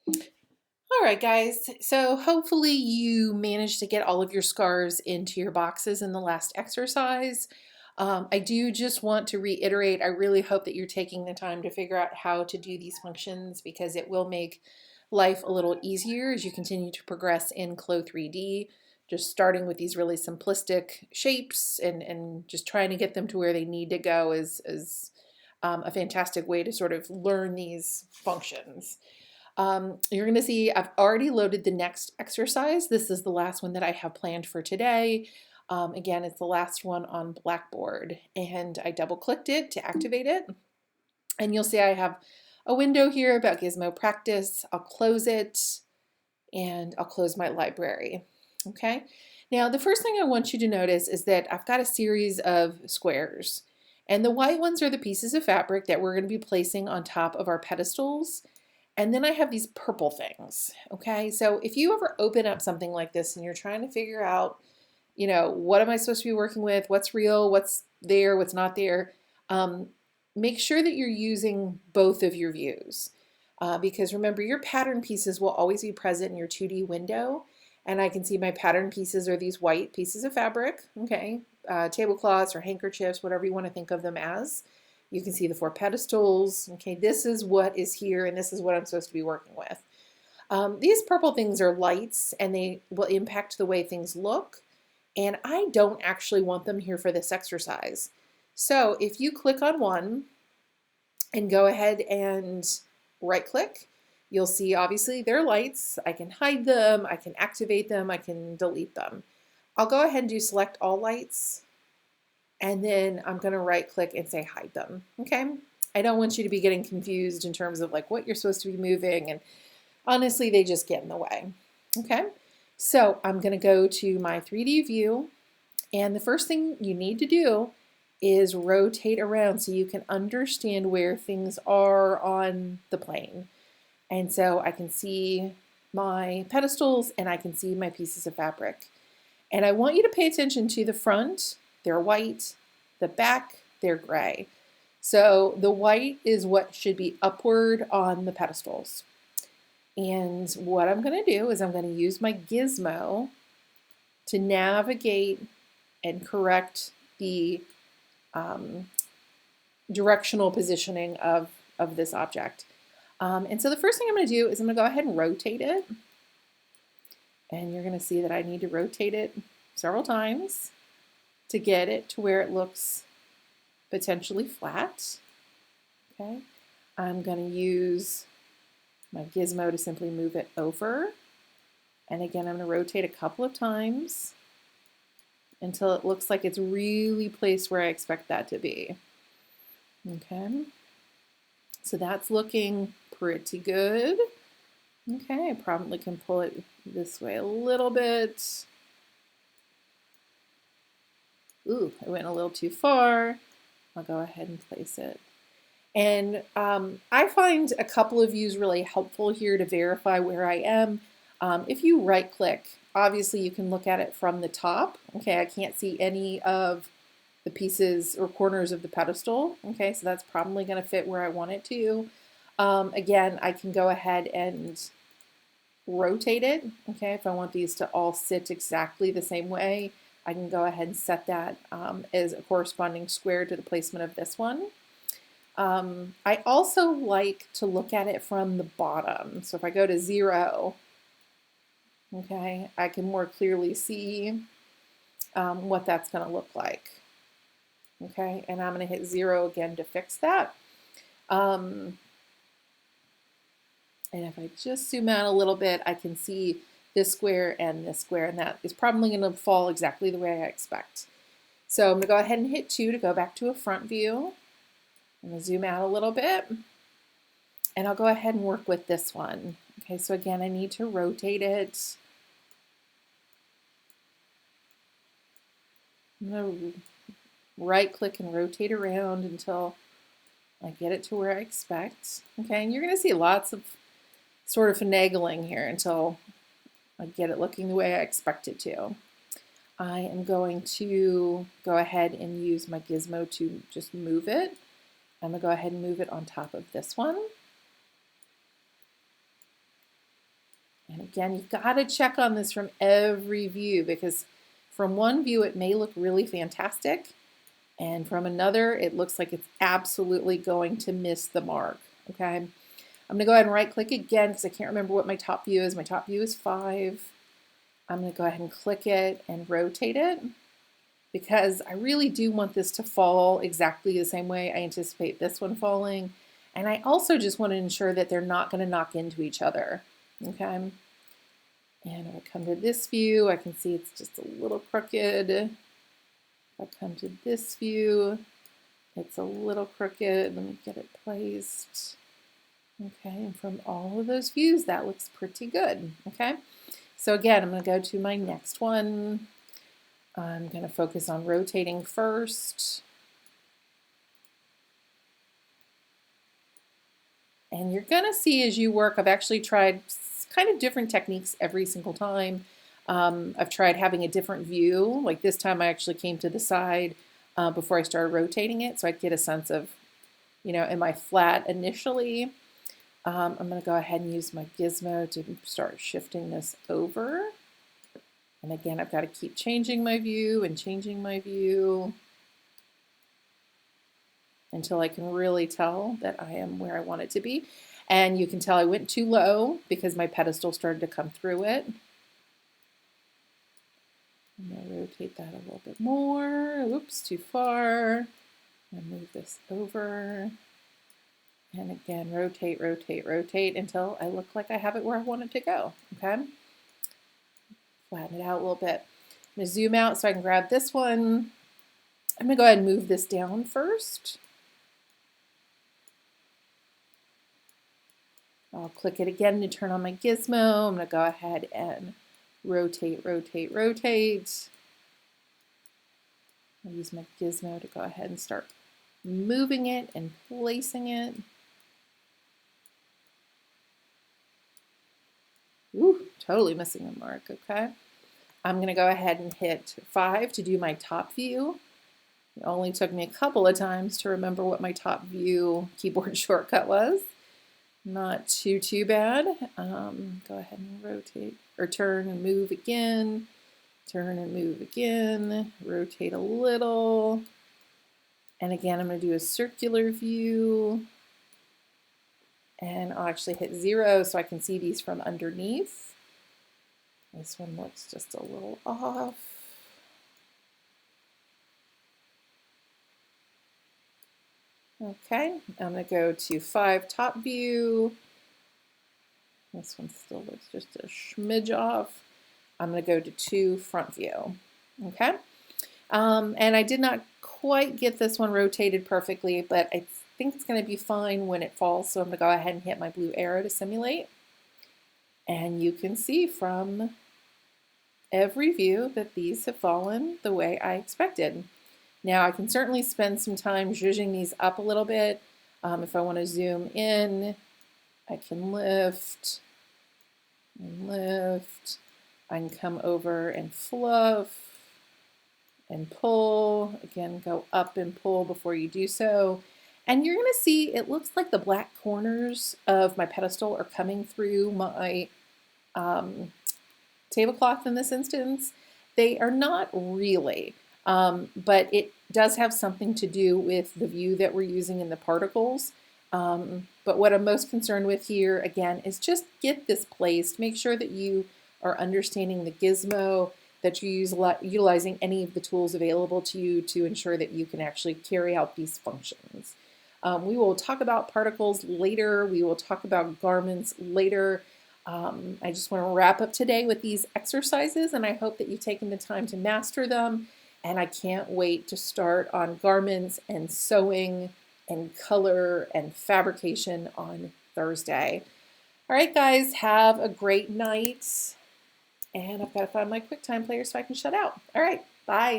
All right, guys. So hopefully you managed to get all of your scars into your boxes in the last exercise. I do just want to reiterate, I really hope that you're taking the time to figure out how to do these functions because it will make life a little easier as you continue to progress in CLO 3D. Just starting with these really simplistic shapes and just trying to get them to where they need to go is a fantastic way to sort of learn these functions. You're going to see I've already loaded the next exercise. This is the last one that I have planned for today. Again, it's the last one on Blackboard, and I double clicked it to activate it. And you'll see I have a window here about Gizmo practice. I'll close it and I'll close my library. Okay. Now, the first thing I want you to notice is that I've got a series of squares, and the white ones are the pieces of fabric that we're going to be placing on top of our pedestals. And then I have these purple things, okay? So if you ever open up something like this and you're trying to figure out, what am I supposed to be working with? What's real? What's there? What's not there? Um, Make sure that you're using both of your views. Because remember, your pattern pieces will always be present in your 2D window. And I can see my pattern pieces are these white pieces of fabric, okay? Tablecloths or handkerchiefs, whatever you want to think of them as. You can see the 4 pedestals. Okay, this is what is here, and this is what I'm supposed to be working with. These purple things are lights, and they will impact the way things look. And I don't actually want them here for this exercise. So if you click on one and go ahead and right click, you'll see obviously they're lights. I can hide them, I can activate them, I can delete them. I'll go ahead and do select all lights, and then I'm going to right click and say hide them. Okay. I don't want you to be getting confused in terms of like what you're supposed to be moving, and honestly, they just get in the way. Okay. So I'm going to go to my 3D view, and the first thing you need to do is rotate around so you can understand where things are on the plane. And so I can see my pedestals and I can see my pieces of fabric. And I want you to pay attention to the front. They're white. The back, they're gray. So the white is what should be upward on the pedestals. And what I'm going to do is I'm going to use my gizmo to navigate and correct the directional positioning of this object. And so the first thing I'm going to do is I'm going to go ahead and rotate it. And you're going to see that I need to rotate it several times to get it to where it looks potentially flat. Okay, I'm going to use my gizmo to simply move it over. And again, I'm going to rotate a couple of times until it looks like it's really placed where I expect that to be. Okay, so that's looking pretty good. Okay, I probably can pull it this way a little bit. Ooh, I went a little too far. I'll go ahead and place it. And I find a couple of views really helpful here to verify where I am. If you right click, obviously you can look at it from the top. Okay, I can't see any of the pieces or corners of the pedestal. Okay, so that's probably going to fit where I want it to. Again, I can go ahead and rotate it. Okay, if I want these to all sit exactly the same way, I can go ahead and set that as a corresponding square to the placement of this one. I also like to look at it from the bottom. So if I go to 0, okay, I can more clearly see what that's going to look like. Okay, and I'm going to hit 0 again to fix that. And if I just zoom out a little bit, I can see this square, and that is probably going to fall exactly the way I expect. So I'm going to go ahead and hit 2 to go back to a front view. I'm going to zoom out a little bit, and I'll go ahead and work with this one. Okay, so again, I need to rotate it. I'm going to right click and rotate around until I get it to where I expect. Okay, and you're going to see lots of sort of finagling here until I get it looking the way I expect it to. I am going to go ahead and use my gizmo to just move it. I'm going to go ahead and move it on top of this one. And again, you've got to check on this from every view, because from one view it may look really fantastic, and from another it looks like it's absolutely going to miss the mark. Okay, I'm going to go ahead and right click again because I can't remember what my top view is. My top view is 5. I'm going to go ahead and click it and rotate it, because I really do want this to fall exactly the same way I anticipate this one falling. And I also just want to ensure that they're not going to knock into each other. Okay. And if I come to this view, I can see it's just a little crooked. If I come to this view, it's a little crooked. Let me get it placed. Okay, and from all of those views, that looks pretty good. Okay, so again, I'm going to go to my next one. I'm going to focus on rotating first. And you're going to see as you work, I've actually tried kind of different techniques every single time. I've tried having a different view. Like this time I actually came to the side before I started rotating it, so I'd get a sense of, you know, am I flat initially? I'm going to go ahead and use my gizmo to start shifting this over. And again, I've got to keep changing my view and changing my view until I can really tell that I am where I want it to be. And you can tell I went too low because my pedestal started to come through it. I'm going to rotate that a little bit more. Oops, too far. And move this over. And again, rotate, rotate, rotate until I look like I have it where I want it to go. Okay. Flatten it out a little bit. I'm going to zoom out so I can grab this one. I'm going to go ahead and move this down first. I'll click it again to turn on my gizmo. I'm going to go ahead and rotate, rotate, rotate. I'll use my gizmo to go ahead and start moving it and placing it. Ooh, totally missing the mark, okay? I'm going to go ahead and hit 5 to do my top view. It only took me a couple of times to remember what my top view keyboard shortcut was. Not too bad. Go ahead and rotate, or turn and move again. Turn and move again. Rotate a little. And again, I'm going to do a circular view. And I'll actually hit 0 so I can see these from underneath. This one looks just a little off. Okay, I'm going to go to 5 top view. This one still looks just a smidge off. I'm going to go to 2 front view. Okay, and I did not quite get this one rotated perfectly, but I think it's going to be fine when it falls. So I'm going to go ahead and hit my blue arrow to simulate. And you can see from every view that these have fallen the way I expected. Now I can certainly spend some time zhuzhing these up a little bit. If I want to zoom in, I can lift and lift. I can come over and fluff and pull. Again, go up and pull before you do so. And you're going to see it looks like the black corners of my pedestal are coming through my tablecloth in this instance. They are not really, but it does have something to do with the view that we're using in the particles. But what I'm most concerned with here, again, is just get this placed. Make sure that you are understanding the gizmo, that you're utilizing any of the tools available to you to ensure that you can actually carry out these functions. We will talk about particles later. We will talk about garments later. I just want to wrap up today with these exercises, and I hope that you've taken the time to master them. And I can't wait to start on garments and sewing and color and fabrication on Thursday. All right, guys, have a great night. And I've got to find my QuickTime player so I can shut out. All right, bye.